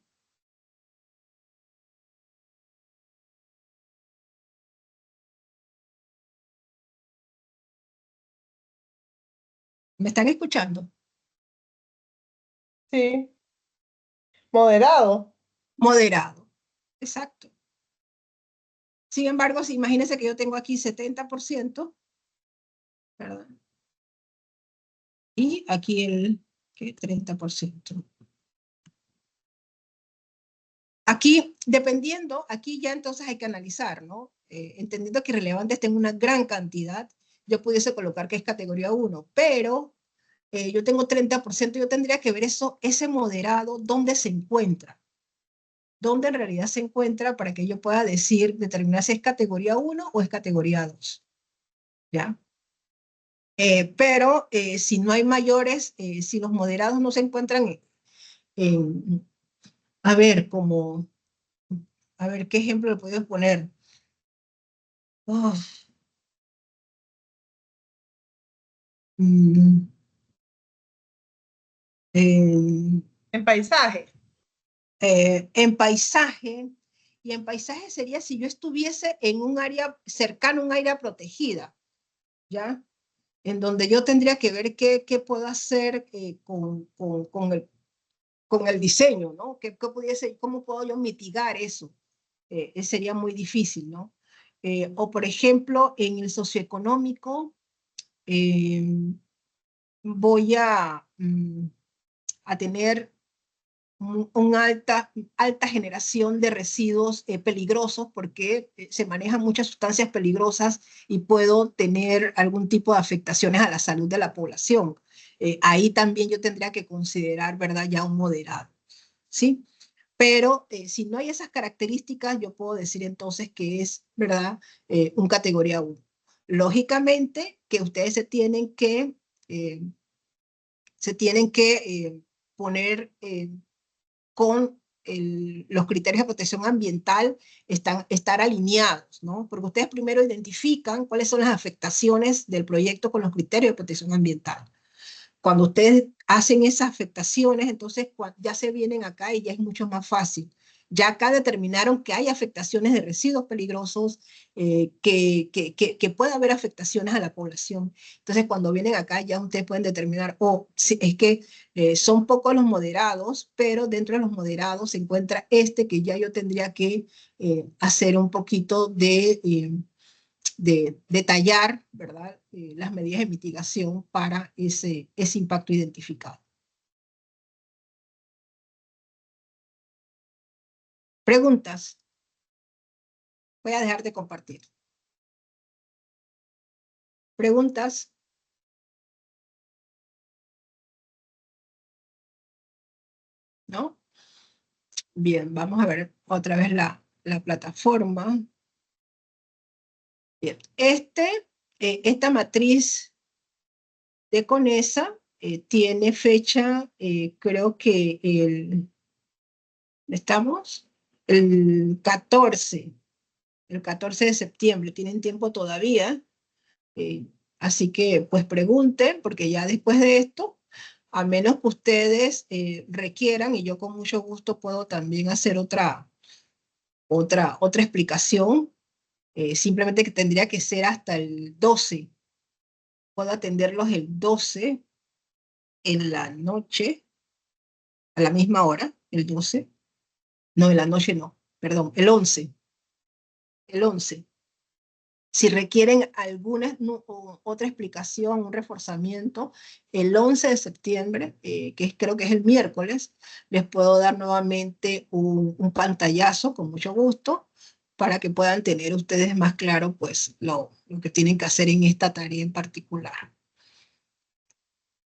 ¿Me están escuchando? Sí. Moderado. Moderado. Exacto. Sin embargo, si imagínense que yo tengo aquí 70%, ¿verdad? Y aquí el 30%. Aquí Aquí, dependiendo, aquí ya entonces hay que analizar, ¿no? Entendiendo que irrelevantes tengo una gran cantidad, yo pudiese colocar que es categoría 1, pero yo tengo 30%, yo tendría que ver eso, ese moderado, dónde se encuentra. Dónde en realidad se encuentra para que yo pueda decir, determinar si es categoría 1 o es categoría 2. ¿Ya? Pero si no hay mayores, si los moderados no se encuentran a ver, como, a ver, ¿qué ejemplo le puedo poner? Oh, mm, eh, En paisaje. en paisaje, y en paisaje sería si yo estuviese en un área cercano a un área protegida, ¿ya? En donde yo tendría que ver qué puedo hacer con el diseño, ¿no? ¿Cómo puedo yo mitigar eso? Sería muy difícil, ¿no? O por ejemplo, en el socioeconómico, eh, voy a tener una alta generación de residuos peligrosos porque se manejan muchas sustancias peligrosas y puedo tener algún tipo de afectaciones a la salud de la población. Ahí también yo tendría que considerar, ¿verdad?, ya un moderado, ¿sí? Pero si no hay esas características, yo puedo decir entonces que es, ¿verdad?, un categoría 1. Lógicamente que ustedes eh, se tienen que poner con los criterios de protección ambiental, estar alineados, ¿no? Porque ustedes primero identifican cuáles son las afectaciones del proyecto con los criterios de protección ambiental. Cuando ustedes hacen esas afectaciones, entonces ya se vienen acá y ya es mucho más fácil. Ya acá determinaron que hay afectaciones de residuos peligrosos, que puede haber afectaciones a la población. Entonces, cuando vienen acá, ya ustedes pueden determinar, sí, es que son pocos los moderados, pero dentro de los moderados se encuentra este que ya yo tendría que hacer un poquito de detallar, ¿verdad?, las medidas de mitigación para ese impacto identificado. ¿Preguntas? Voy a dejar de compartir. ¿Preguntas? ¿No? Bien, vamos a ver otra vez la plataforma. Bien, esta matriz de CONESA tiene fecha, creo que ¿estamos? El 14 de septiembre, tienen tiempo todavía, así que pues pregunten, porque ya después de esto, a menos que ustedes requieran, y yo con mucho gusto puedo también hacer otra explicación, simplemente que tendría que ser hasta el 12. Puedo atenderlos el 12 en la noche, a la misma hora, el 12. No, en la noche no, perdón, el 11. El 11. Si requieren alguna otra explicación, un reforzamiento, el 11 de septiembre, creo que es el miércoles, les puedo dar nuevamente un pantallazo con mucho gusto para que puedan tener ustedes más claro pues, lo que tienen que hacer en esta tarea en particular.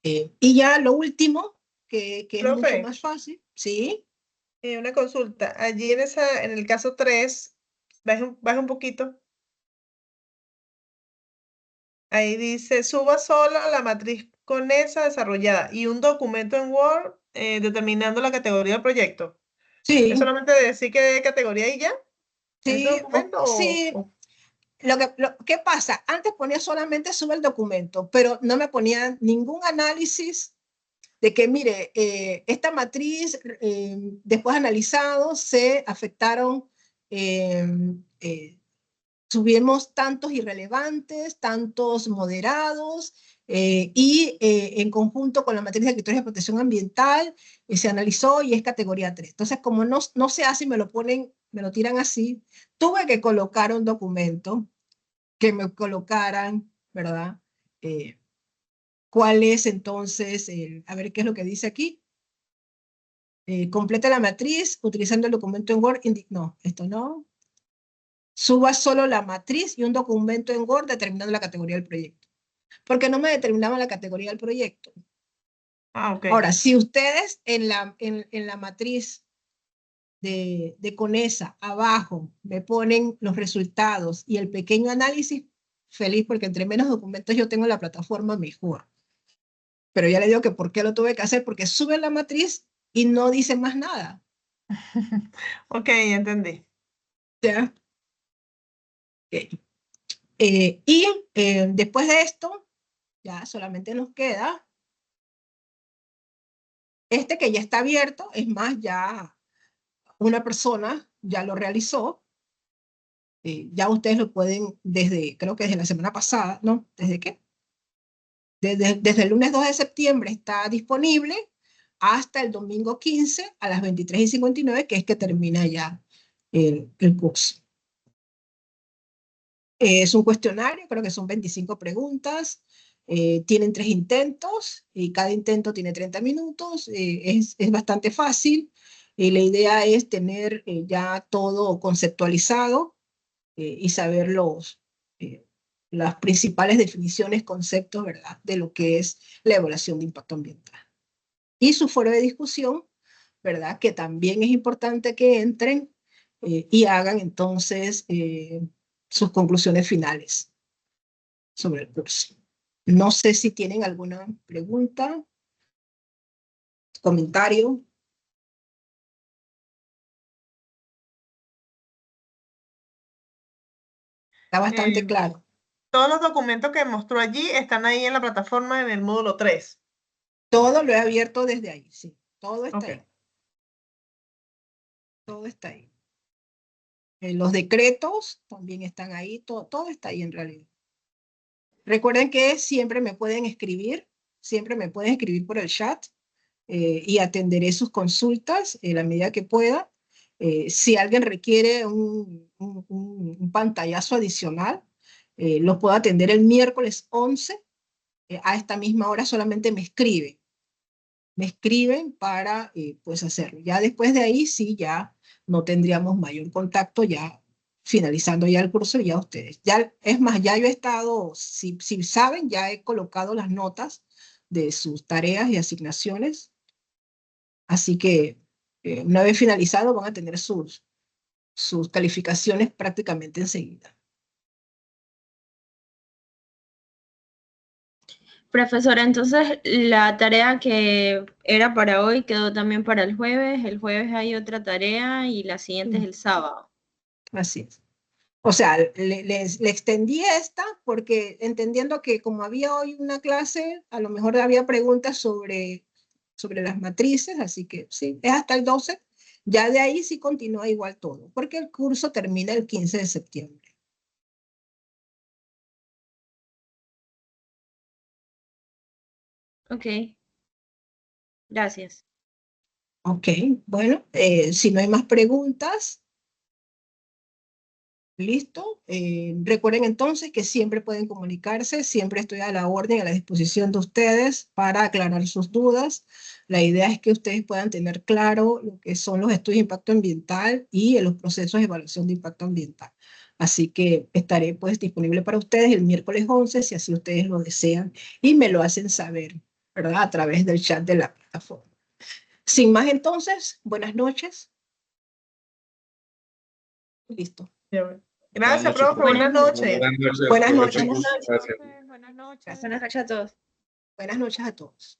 Y ya lo último, que es mucho Profe, más fácil, ¿sí? una consulta. Allí en el caso 3, baja un poquito. Ahí dice, suba solo la matriz CONESA desarrollada y un documento en Word determinando la categoría del proyecto. ¿Es Sí, solamente decir qué categoría y ya? ¿En ese sí, documento sí. ¿Qué pasa? Antes ponía solamente sube el documento, pero no me ponía ningún análisis de que, mire, esta matriz, después analizado, se afectaron, subimos tantos irrelevantes, tantos moderados, y en conjunto con la matriz de criterios de protección ambiental, se analizó y es categoría 3. Entonces, como no se hace y me lo tiran así, tuve que colocar un documento que me colocaran, ¿verdad? ¿Cuál es entonces, a ver qué es lo que dice aquí? complete la matriz utilizando el documento en Word. No, esto no. Suba solo la matriz y un documento en Word determinando la categoría del proyecto. Porque no me determinaba la categoría del proyecto. Ah, ok. Ahora, si ustedes en la matriz de CONESA abajo me ponen los resultados y el pequeño análisis, feliz, porque entre menos documentos yo tengo en la plataforma, mejor. Pero ya le digo que por qué lo tuve que hacer, porque sube la matriz y no dice más nada. Ok, entendí. ¿Ya? Okay. Después de esto, ya solamente nos queda este que ya está abierto, es más, ya una persona ya lo realizó, ya ustedes lo pueden creo que desde la semana pasada, ¿no? ¿Desde qué? Desde el lunes 2 de septiembre está disponible hasta el domingo 15 a las 23:59, que es que termina ya el curso. Es un cuestionario, creo que son 25 preguntas, tienen 3 intentos y cada intento tiene 30 minutos, es bastante fácil. La idea es tener ya todo conceptualizado y saber las principales definiciones, conceptos, ¿verdad?, de lo que es la evaluación de impacto ambiental. Y su foro de discusión, ¿verdad?, que también es importante que entren y hagan entonces sus conclusiones finales sobre el curso. No sé si tienen alguna pregunta, comentario. Está bastante claro. Todos los documentos que mostró allí están ahí en la plataforma en el módulo 3. Todo lo he abierto desde ahí, sí. Todo está Ok. ahí. Todo está ahí. Los decretos también están ahí. Todo está ahí en realidad. Recuerden que siempre me pueden escribir por el chat y atenderé sus consultas en la medida que pueda. Si alguien requiere un pantallazo adicional, lo puedo atender el miércoles 11 a esta misma hora. Solamente me escriben para pues hacerlo. Ya después de ahí sí, ya no tendríamos mayor contacto, ya finalizando ya el curso, ya ustedes. Ya, es más, ya yo he estado, si saben, ya he colocado las notas de sus tareas y asignaciones. Así que una vez finalizado van a tener sus calificaciones prácticamente enseguida. Profesora, entonces la tarea que era para hoy quedó también para el jueves hay otra tarea y la siguiente es el sábado. Así es. O sea, le extendí esta porque entendiendo que como había hoy una clase, a lo mejor había preguntas sobre las matrices, así que sí, es hasta el 12. Ya de ahí sí continúa igual todo, porque el curso termina el 15 de septiembre. Ok. Gracias. Ok, bueno, si no hay más preguntas, listo. Recuerden entonces que siempre pueden comunicarse, siempre estoy a la orden, a la disposición de ustedes para aclarar sus dudas. La idea es que ustedes puedan tener claro lo que son los estudios de impacto ambiental y los procesos de evaluación de impacto ambiental. Así que estaré pues disponible para ustedes el miércoles 11, si así ustedes lo desean, y me lo hacen saber, ¿verdad?, a través del chat de la plataforma. Sin más entonces, buenas noches. Listo. Gracias, profe. Buenas noches. Buenas noches. Buenas noches. Gracias. Buenas noches. Gracias. Buenas noches a todos. Buenas noches a todos.